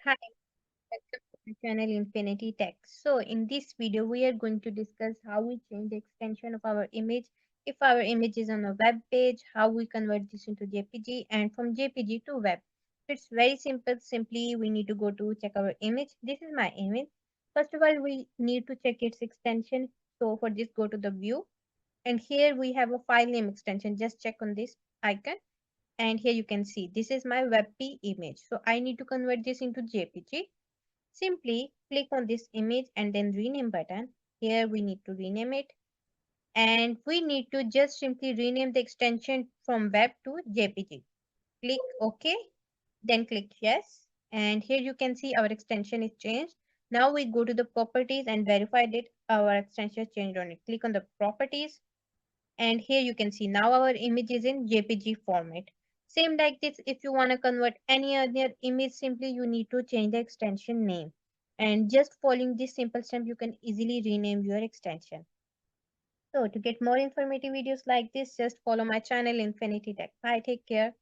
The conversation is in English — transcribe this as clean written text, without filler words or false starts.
Hi, welcome to my channel Infinity Tech. So in this video, we are going to discuss how we change the extension of our image. If our image is on a web page, how we convert this into JPG and from JPG to web. It's very simple. Simply, we need to go to check our image. This is my image. First of all, we need to check its extension. So for this, go to the view. And here we have a file name extension. Just check on this icon. And here you can see this is my WebP image. So I need to convert this into JPG. Simply click on this image and then rename button. Here we need to rename it and we need to just simply rename the extension from web to JPG. Click OK, then click yes. And here you can see our extension is changed. Now we go to the properties and verify that our extension is changed on it. Click on the properties and here you can see now our image is in JPG format. Same like this, if you want to convert any other image, simply you need to change the extension name. And just following this simple step, you can easily rename your extension. So to get more informative videos like this, just follow my channel Infinity Tech. Bye, take care.